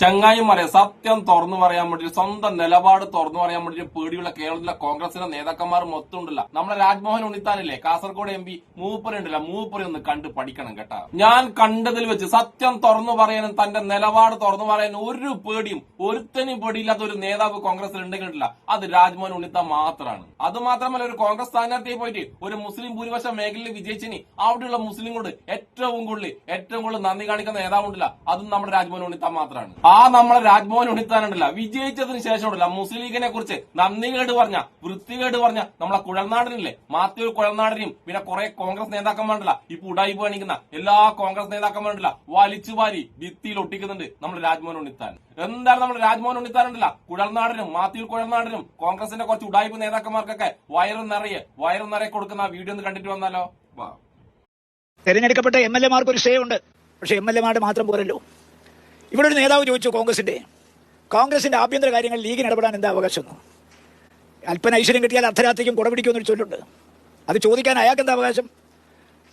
ചങ്ങായിമാരെ സത്യം തുറന്നു പറയാൻ വേണ്ടി സ്വന്തം നിലപാട് തുറന്നു പറയാൻ വേണ്ടി പേടിയുള്ള കേരളത്തിലെ കോൺഗ്രസിലെ നേതാക്കന്മാർ മൊത്തം ഉണ്ടല്ല. നമ്മളെ രാജ്മോഹൻ ഉണ്ണിത്താനില്ലേ, കാസർഗോഡ് MP, മൂപ്പരുണ്ടല്ല, മൂപ്പര് ഒന്ന് കണ്ട് പഠിക്കണം കേട്ടാ. ഞാൻ കണ്ടതിൽ വെച്ച് സത്യം തുറന്നു പറയാനും തന്റെ നിലപാട് തുറന്നു പറയാനും ഒരു പേടിയും ഒരുത്തനും പേടിയില്ലാത്ത ഒരു നേതാവ് കോൺഗ്രസിൽ ഉണ്ടെങ്കിലില്ല, അത് രാജ്മോഹൻ ഉണ്ണിത്താൻ മാത്രമാണ്. അത് മാത്രമല്ല, ഒരു കോൺഗ്രസ് സ്ഥാനാർത്ഥിയെ പോയിട്ട് ഒരു മുസ്ലിം ഭൂരിപക്ഷ മേഖലയിൽ വിജയിച്ചിനി അവിടെയുള്ള മുസ്ലിങ്ങളോട് ഏറ്റവും കൂടുതൽ നന്ദി കാണിക്കുന്ന നേതാവുണ്ടല്ല, അതും നമ്മുടെ രാജ്മോഹൻ ഉണ്ണിത്താൻ മാത്രമാണ്. നമ്മളെ രാജ്മോഹൻ ഉണ്ണിത്താനുണ്ടല്ല, വിജയിച്ചതിന് ശേഷം ഉണ്ടല്ല മുസ്ലിം ലീഗിനെ കുറിച്ച് നന്ദികേട് പറഞ്ഞ, വൃത്തികേട് പറഞ്ഞ നമ്മളെ കുഴൽനാടനില്ലേ, മാത്യു കുഴൽനാടനെയും പിന്നെ കുറെ കോൺഗ്രസ് നേതാക്കന്മാരുണ്ടല്ല, ഇപ്പൊ ഉടായിപ്പ് കാണിക്കുന്ന എല്ലാ കോൺഗ്രസ് നേതാക്കന്മാരുണ്ടല്ല വലിച്ചുവാരി ഭിത്തിയിൽ ഒട്ടിക്കുന്നുണ്ട് നമ്മുടെ രാജ്മോഹൻ ഉണ്ണിത്താൻ. എന്താണ് നമ്മുടെ രാജ്മോഹൻ ഉണ്ണിത്താനുണ്ടല്ല കുഴൽനാടനും മാത്യു കുഴൽനാടനും കോൺഗ്രസിന്റെ കുറച്ച് ഉടായിപ്പ് നേതാക്കന്മാർക്കൊക്കെ വയറും നിറയെ കൊടുക്കുന്ന ആ വീഡിയോ ഒന്ന് കണ്ടിട്ട് വന്നാലോ. തെരഞ്ഞെടുക്കപ്പെട്ട MLA-മാർക്ക് ഒരു സ്റ്റേ ഉണ്ട്. പക്ഷെ MLA-മാരുടെ മാത്രം പോരല്ലോ. ഇവിടെ ഒരു നേതാവ് ചോദിച്ചു, കോൺഗ്രസിന്റെ ആഭ്യന്തര കാര്യങ്ങൾ ലീഗിന് ഇടപെടാൻ എന്താ അവകാശം? അല്പന ഐശ്വര്യം കിട്ടിയാൽ അർദ്ധരാത്രിക്കും കുടപിടിക്കുമെന്നൊരു ചൊല്ലുണ്ട്. അത് ചോദിക്കാൻ അയാൾക്ക് എന്താ അവകാശം?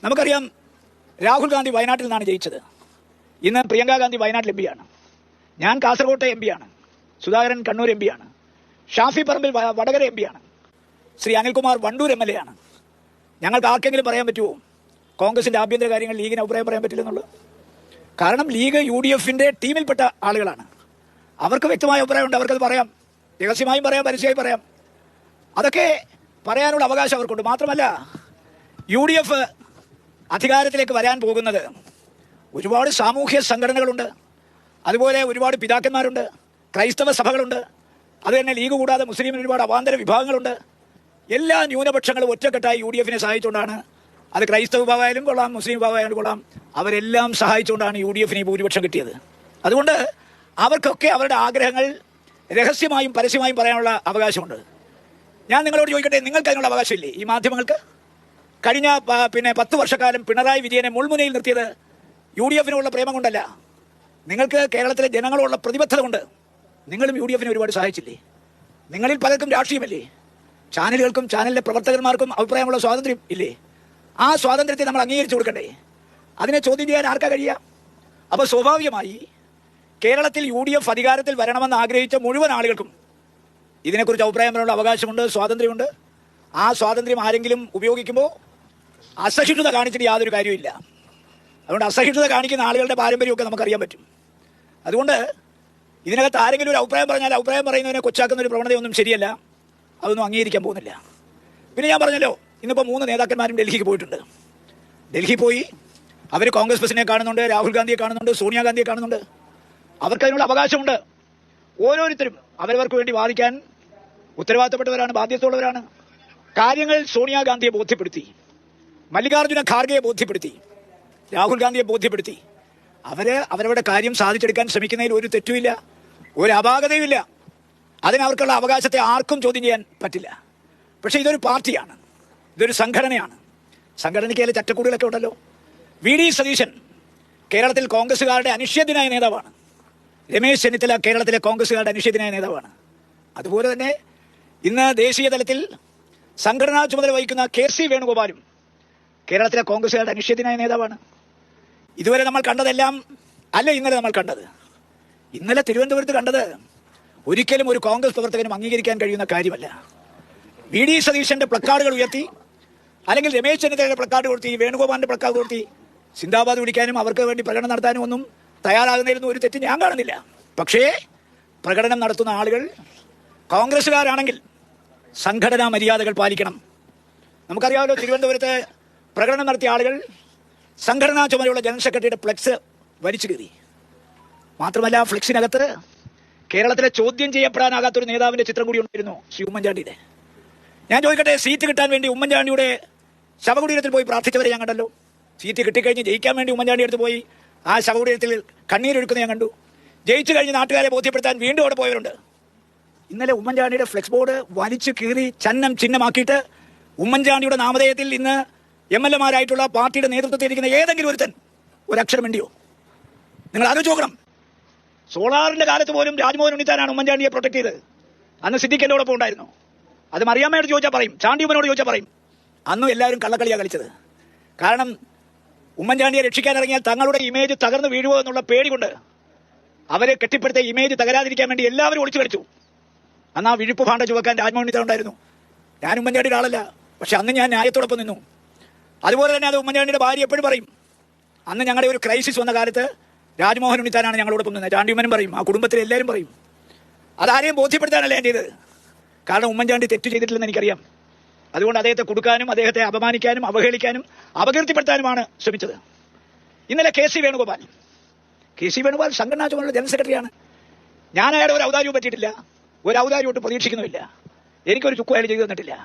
നമുക്കറിയാം, രാഹുൽ ഗാന്ധി വയനാട്ടിൽ നിന്നാണ് ജയിച്ചത്. ഇന്ന് പ്രിയങ്ക ഗാന്ധി വയനാട്ടിൽ MP ആണ്. ഞാൻ കാസർകോട്ടെ MP ആണ്. സുധാകരൻ കണ്ണൂർ MP ആണ്. ഷാഫി പറമ്പിൽ വടകര MP ആണ്. ശ്രീ അനിൽകുമാർ വണ്ടൂർ MLA ആണ്. ഞങ്ങൾക്ക് ആർക്കെങ്കിലും പറയാൻ പറ്റുമോ കോൺഗ്രസിന്റെ ആഭ്യന്തര കാര്യങ്ങൾ ലീഗിന് അഭിപ്രായം പറയാൻ പറ്റില്ലെന്നുള്ളത്? കാരണം ലീഗ് UDF-ന്റെ ടീമിൽപ്പെട്ട ആളുകളാണ്. അവർക്ക് വ്യക്തമായ അഭിപ്രായമുണ്ട്. അവർക്കത് പറയാം, രഹസ്യമായും പറയാം, പരസ്യമായും പറയാം. അതൊക്കെ പറയാനുള്ള അവകാശം അവർക്കുണ്ട്. മാത്രമല്ല, UDF അധികാരത്തിലേക്ക് വരാൻ പോകുന്നത് ഒരുപാട് സാമൂഹ്യ സംഘടനകളുണ്ട്, അതുപോലെ ഒരുപാട് പിതാക്കന്മാരുണ്ട്, ക്രൈസ്തവ സഭകളുണ്ട്, അത് തന്നെ ലീഗ് കൂടാതെ മുസ്ലിമിന് ഒരുപാട് അവാന്തര വിഭാഗങ്ങളുണ്ട്. എല്ലാ ന്യൂനപക്ഷങ്ങളും ഒറ്റക്കെട്ടായി UDF-നെ സഹായിച്ചുകൊണ്ടാണ്, അത് ക്രൈസ്തവ വിഭാഗമായാലും കൊള്ളാം, മുസ്ലിം വിഭാഗമായാലും കൊള്ളാം, അവരെല്ലാം സഹായിച്ചുകൊണ്ടാണ് UDF-ന് ഭൂരിപക്ഷം കിട്ടിയത്. അതുകൊണ്ട് അവർക്കൊക്കെ അവരുടെ ആഗ്രഹങ്ങൾ രഹസ്യമായും പരസ്യമായും പറയാനുള്ള അവകാശമുണ്ട്. ഞാൻ നിങ്ങളോട് ചോദിക്കട്ടെ, നിങ്ങൾക്ക് അതിനുള്ള അവകാശമില്ലേ? ഈ മാധ്യമങ്ങൾക്ക് കഴിഞ്ഞ 10 വർഷക്കാലം പിണറായി വിജയനെ മുൾമുനയിൽ നിർത്തിയത് UDF-നോടുള്ള പ്രേമം കൊണ്ടല്ല, നിങ്ങൾക്ക് കേരളത്തിലെ ജനങ്ങളോടുള്ള പ്രതിബദ്ധത കൊണ്ട്. നിങ്ങളും UDF-നെ ഒരുപാട് സഹായിച്ചില്ലേ? നിങ്ങളിൽ പലർക്കും രാഷ്ട്രീയമല്ലേ? ചാനലുകൾക്കും ചാനലിലെ പ്രവർത്തകന്മാർക്കും അഭിപ്രായമുള്ള സ്വാതന്ത്ര്യം ഇല്ലേ? ആ സ്വാതന്ത്ര്യത്തെ നമ്മൾ അംഗീകരിച്ചു കൊടുക്കണ്ടേ? അതിനെ ചോദ്യം ചെയ്യാൻ ആർക്കാ കഴിയുക? അപ്പോൾ സ്വാഭാവികമായി കേരളത്തിൽ UDF അധികാരത്തിൽ വരണമെന്ന് ആഗ്രഹിച്ച മുഴുവൻ ആളുകൾക്കും ഇതിനെക്കുറിച്ച് അഭിപ്രായം പറയാനുള്ള അവകാശമുണ്ട്, സ്വാതന്ത്ര്യമുണ്ട്. ആ സ്വാതന്ത്ര്യം ആരെങ്കിലും ഉപയോഗിക്കുമ്പോൾ അസഹിഷ്ണുത കാണിച്ചിട്ട് യാതൊരു കാര്യമില്ല. അതുകൊണ്ട് അസഹിഷ്ണുത കാണിക്കുന്ന ആളുകളുടെ പാരമ്പര്യമൊക്കെ നമുക്കറിയാൻ പറ്റും. അതുകൊണ്ട് ഇതിനകത്ത് ആരെങ്കിലും ഒരു അഭിപ്രായം പറഞ്ഞാൽ അഭിപ്രായം പറയുന്നതിനെ കൊച്ചാക്കുന്ന ഒരു പ്രവണതയൊന്നും ശരിയല്ല. അതൊന്നും അംഗീകരിക്കാൻ പോകുന്നില്ല. പിന്നെ ഞാൻ പറഞ്ഞല്ലോ, ഇന്നിപ്പോൾ 3 നേതാക്കന്മാരും ഡൽഹിക്ക് പോയിട്ടുണ്ട്. ഡൽഹി പോയി അവർ കോൺഗ്രസ് പ്രസിഡന്റിനെ കാണുന്നുണ്ട്, രാഹുൽ ഗാന്ധിയെ കാണുന്നുണ്ട്, സോണിയാഗാന്ധിയെ കാണുന്നുണ്ട്. അവർക്ക് അതിനുള്ള അവകാശമുണ്ട്. ഓരോരുത്തരും അവരവർക്ക് വേണ്ടി വാദിക്കാൻ ഉത്തരവാദിത്തപ്പെട്ടവരാണ്, ബാധ്യതയുള്ളവരാണ്. കാര്യങ്ങൾ സോണിയാഗാന്ധിയെ ബോധ്യപ്പെടുത്തി, മല്ലികാർജ്ജുന ഖാർഗെയെ ബോധ്യപ്പെടുത്തി, രാഹുൽ ഗാന്ധിയെ ബോധ്യപ്പെടുത്തി. അവരവരുടെ കാര്യം സാധിച്ചെടുക്കാൻ ശ്രമിക്കുന്നതിൽ ഒരു തെറ്റുമില്ല, ഒരു അപാകതയുമില്ല. അതിനവർക്കുള്ള അവകാശത്തെ ആർക്കും ചോദ്യം ചെയ്യാൻ പറ്റില്ല. പക്ഷേ ഇതൊരു പാർട്ടിയാണ്, ഇതൊരു സംഘടനയാണ്. സംഘടനയ്ക്ക് അതിലെ ചട്ടക്കൂടുകളൊക്കെ ഉണ്ടല്ലോ. VD സതീശൻ കേരളത്തിൽ കോൺഗ്രസ്സുകാരുടെ അനിഷേധ്യനായ നേതാവാണ്. രമേശ് ചെന്നിത്തല കേരളത്തിലെ കോൺഗ്രസ്സുകാരുടെ അനിഷേധ്യനായ നേതാവാണ്. അതുപോലെ തന്നെ ഇന്ന് ദേശീയ തലത്തിൽ സംഘടനാ ചുമതല വഹിക്കുന്ന KC വേണുഗോപാലും കേരളത്തിലെ കോൺഗ്രസ്സുകാരുടെ അനിഷേധ്യനായ നേതാവാണ്. ഇതുവരെ നമ്മൾ കണ്ടതെല്ലാം അല്ല ഇന്നലെ നമ്മൾ കണ്ടത്. ഇന്നലെ തിരുവനന്തപുരത്ത് കണ്ടത് ഒരിക്കലും ഒരു കോൺഗ്രസ് പ്രവർത്തകനും അംഗീകരിക്കാൻ കഴിയുന്ന കാര്യമല്ല. VD സതീശന്റെ പ്ലക്കാർഡുകൾ ഉയർത്തി, അല്ലെങ്കിൽ രമേശ് ചെന്നിത്തലയുടെ പ്ലക്കാർഡ് കൊടുത്തി, വേണുഗോപാലിന്റെ പ്ലക്കാർഡ് കൊടുത്തി സിന്ദാബാദ് വിളിക്കാനും അവർക്ക് വേണ്ടി പ്രകടനം നടത്താനും ഒന്നും തയ്യാറാകുന്നതിലൊന്നും ഒരു തെറ്റ് ഞാൻ കാണുന്നില്ല. പക്ഷേ പ്രകടനം നടത്തുന്ന ആളുകൾ കോൺഗ്രസ്സുകാരാണെങ്കിൽ സംഘടനാ മര്യാദകൾ പാലിക്കണം. നമുക്കറിയാമല്ലോ, തിരുവനന്തപുരത്ത് പ്രകടനം നടത്തിയ ആളുകൾ സംഘടനാ ചുമതലയുള്ള ജനറൽ സെക്രട്ടറിയുടെ ഫ്ലെക്സ് വലിച്ചു കയറി. മാത്രമല്ല, ഫ്ലെക്സിനകത്ത് കേരളത്തിലെ ചോദ്യം ചെയ്യപ്പെടാനാകാത്തൊരു നേതാവിന്റെ ചിത്രം കൂടി ഉണ്ടായിരുന്നു, ശ്രീ ഉമ്മൻചാണ്ടിയുടെ. ഞാൻ ചോദിക്കട്ടെ, സീറ്റ് കിട്ടാൻ വേണ്ടി ഉമ്മൻചാണ്ടിയുടെ ശവകുടീരത്തിൽ പോയി പ്രാർത്ഥിച്ചവരെ ഞാൻ കണ്ടല്ലോ. സീറ്റ് കിട്ടിക്കഴിഞ്ഞ് ജയിക്കാൻ വേണ്ടി ഉമ്മൻചാണ്ടി അടുത്ത് പോയി ആ ശവകുടീരത്തിൽ കണ്ണീരൊഴുക്കുന്ന ഞാൻ കണ്ടു. ജയിച്ചു കഴിഞ്ഞ് നാട്ടുകാരെ ബോധ്യപ്പെടുത്താൻ വീണ്ടും അവിടെ പോയവരുണ്ട്. ഇന്നലെ ഉമ്മൻചാണ്ടിയുടെ ഫ്ലെക്സ് ബോർഡ് വലിച്ചു കീറി ചിഹ്നമാക്കിയിട്ട് ഉമ്മൻചാണ്ടിയുടെ നാമധേയത്തിൽ ഇന്ന് MLA-മാരായിട്ടുള്ള പാർട്ടിയുടെ നേതൃത്വത്തിൽ ഇരിക്കുന്ന ഏതെങ്കിലും ഒരുത്തൻ ഒരക്ഷരം വേണ്ടിയോ? നിങ്ങൾ ആലോചിച്ച് നോക്കണം. സോളാറിന്റെ കാലത്ത് പോലും രാജ്മോഹൻ ഉണ്ണിത്താനാണ് ഉമ്മൻചാണ്ടിയെ പ്രൊട്ടക്ട് ചെയ്തത്. അന്ന് സിദ്ദിഖ് എന്നോടൊപ്പം ഉണ്ടായിരുന്നു. അത് മറിയാമ്മയോട് ചോദിച്ചാൽ പറയും, ചാണ്ടിയുമ്മനോട് ചോദിച്ചാൽ പറയും. അന്നും എല്ലാവരും കള്ളക്കളിയാണ് കളിച്ചത്. കാരണം ഉമ്മൻചാണ്ടിയെ രക്ഷിക്കാൻ ഇറങ്ങിയാൽ തങ്ങളുടെ ഇമേജ് തകർന്നു വീഴുമോ എന്നുള്ള പേടി കൊണ്ട് അവരെ കെട്ടിപ്പടുത്ത ഇമേജ് തകരാതിരിക്കാൻ വേണ്ടി എല്ലാവരും ഒളിച്ചു കളിച്ചു. അന്ന് ആ വിഴുപ്പ് ഭാണ്ഡ ചുവക്കാൻ രാജ്മോഹൻ ഉണ്ണിത്താൻ ഉണ്ടായിരുന്നു. ഞാൻ ഉമ്മൻചാണ്ടിയുടെ ആളല്ല, പക്ഷെ അന്ന് ഞാൻ ന്യായത്തോടൊപ്പം നിന്നു. അതുപോലെ തന്നെ അത് ഉമ്മൻചാണ്ടിയുടെ ഭാര്യ എപ്പോഴും പറയും, അന്ന് ഞങ്ങളുടെ ഒരു ക്രൈസിസ് വന്ന കാലത്ത് രാജ്മോഹൻ ഉണ്ണിത്താനാണ് ഞങ്ങളോടൊപ്പം നിന്നത്. ചാണ്ടിയുമ്മനും പറയും, ആ കുടുംബത്തിലെ എല്ലാവരും പറയും. അതാരെയും ബോധ്യപ്പെടുത്താനല്ല ഞാൻ ചെയ്തത്. കാരണം ഉമ്മൻചാണ്ടി തെറ്റ് ചെയ്തിട്ടില്ലെന്ന് എനിക്കറിയാം. അതുകൊണ്ട് അദ്ദേഹത്തെ കൊടുക്കാനും അദ്ദേഹത്തെ അപമാനിക്കാനും അവഹേളിക്കാനും അപകീർത്തിപ്പെടുത്താനുമാണ് ശ്രമിച്ചത്. ഇന്നലെ കെ സി വേണുഗോപാൽ സംഘടനാ ചുമതല ജനറൽ സെക്രട്ടറിയാണ്. ഞാൻ അയാളെ ഒരു ഔദാര്യവും പറ്റിയിട്ടില്ല, ഒരു ഔദാര്യമായിട്ട് പ്രതീക്ഷിക്കുന്നുമില്ല. എനിക്കൊരു ചുക്കും അയാൾ ചെയ്തു തന്നിട്ടില്ല.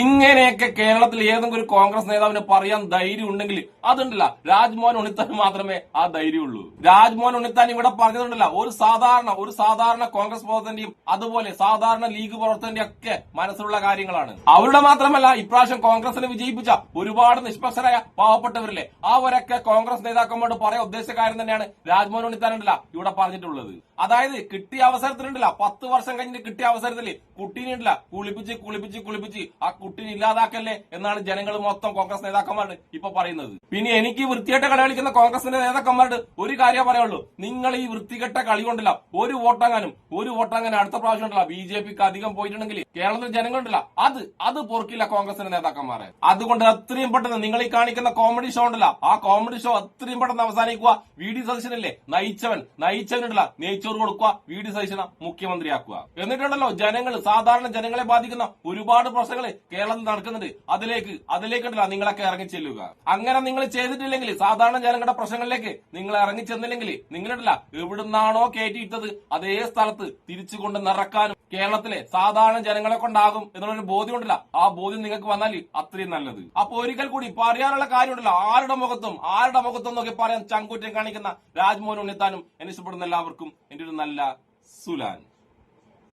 ഇങ്ങനെയൊക്കെ കേരളത്തിൽ ഏതെങ്കിലും ഒരു കോൺഗ്രസ് നേതാവിന് പറയാൻ ധൈര്യം ഉണ്ടെങ്കിൽ അതുണ്ടല്ല രാജ്മോഹൻ ഉണ്ണിത്താൻ മാത്രമേ ആ ധൈര്യമുള്ളൂ. രാജ്മോഹൻ ഉണ്ണിത്താൻ ഇവിടെ പറഞ്ഞിട്ടുണ്ടല്ല, ഒരു സാധാരണ കോൺഗ്രസ് പ്രവർത്തകന്റെയും അതുപോലെ സാധാരണ ലീഗ് പ്രവർത്തകന്റെയും ഒക്കെ മനസ്സിലുള്ള കാര്യങ്ങളാണ്. അവരുടെ മാത്രമല്ല, ഇപ്രാവശ്യം കോൺഗ്രസിനെ വിജയിപ്പിച്ച ഒരുപാട് നിഷ്പക്ഷരായ പാവപ്പെട്ടവരില്ലേ, അവരൊക്കെ കോൺഗ്രസ് നേതാക്കന്മാരോട് പറയാൻ ഉദ്ദേശിച്ച കാര്യം തന്നെയാണ് രാജ്മോഹൻ ഉണ്ണിത്താനുണ്ടല്ല ഇവിടെ പറഞ്ഞിട്ടുള്ളത്. അതായത് കിട്ടിയ അവസരത്തിലുണ്ടല്ല, 10 വർഷം കഴിഞ്ഞിട്ട് കിട്ടിയ അവസരത്തിൽ കുട്ടീനുണ്ടല്ല കുളിപ്പിച്ച് ആ കുട്ടീനെ ഇല്ലാതാക്കല്ലേ എന്നാണ് ജനങ്ങൾ മൊത്തം കോൺഗ്രസ് നേതാക്കന്മാരോട് ഇപ്പൊ പറയുന്നത്. പിന്നെ എനിക്ക് വൃത്തികെട്ട കളി കളിക്കുന്ന കോൺഗ്രസിന്റെ നേതാക്കന്മാരോട് ഒരു കാര്യം പറയുള്ളൂ, നിങ്ങൾ ഈ വൃത്തികെട്ട കളി കൊണ്ടല്ല ഒരു വോട്ടങ്ങാനും അടുത്ത പ്രാവശ്യം ഉണ്ടല്ല BJPക്ക് അധികം പോയിട്ടുണ്ടെങ്കിൽ കേരളത്തിൽ ജനങ്ങളുണ്ടല്ല അത് പൊറുക്കില്ല കോൺഗ്രസിന്റെ നേതാക്കന്മാരെ. അതുകൊണ്ട് എത്രയും പെട്ടെന്ന് നിങ്ങൾ ഈ കാണിക്കുന്ന കോമഡി ഷോ ഉണ്ടല്ല, ആ കോമഡി ഷോ എത്രയും പെട്ടെന്ന് അവസാനിക്കുക. VD സതീശനല്ലേ നയിച്ചവനുണ്ടല്ല, നെയ്ച്ചോറ് കൊടുക്കുക, VD സതീശനെ മുഖ്യമന്ത്രിയാക്കുക. എന്നിട്ടുണ്ടല്ലോ സാധാരണ ജനങ്ങളെ ബാധിക്കുന്ന ഒരുപാട് പ്രശ്നങ്ങൾ കേരളത്തിൽ നടക്കുന്നുണ്ട്. അതിലേക്കുണ്ടല്ല നിങ്ങളൊക്കെ ഇറങ്ങി ചെല്ലുക. അങ്ങനെ നിങ്ങൾ ചെയ്തിട്ടില്ലെങ്കിൽ, സാധാരണ ജനങ്ങളുടെ പ്രശ്നങ്ങളിലേക്ക് നിങ്ങൾ ഇറങ്ങി ചെന്നില്ലെങ്കിൽ, നിങ്ങളുണ്ടല്ല എവിടുന്നാണോ കയറ്റിയിട്ടത് അതേ സ്ഥലത്ത് തിരിച്ചുകൊണ്ട് നിറക്കാനും കേരളത്തിലെ സാധാരണ ജനങ്ങളെ കൊണ്ടാകും എന്നുള്ളൊരു ബോധ്യമുണ്ടല്ല, ആ ബോധ്യം നിങ്ങൾക്ക് വന്നാൽ അത്രയും നല്ലത്. അപ്പൊ ഒരിക്കൽ കൂടി പറയാനുള്ള കാര്യമുണ്ടല്ലോ, ആരുടെ മുഖത്തും നോക്കി പറയാൻ ചങ്കൂറ്റം കാണിക്കുന്ന രാജ്മോഹൻ ഉണ്ണിത്താനും എന്നെ ഇഷ്ടപ്പെടുന്ന എല്ലാവർക്കും എന്റെ ഒരു നല്ല സുലാൻ.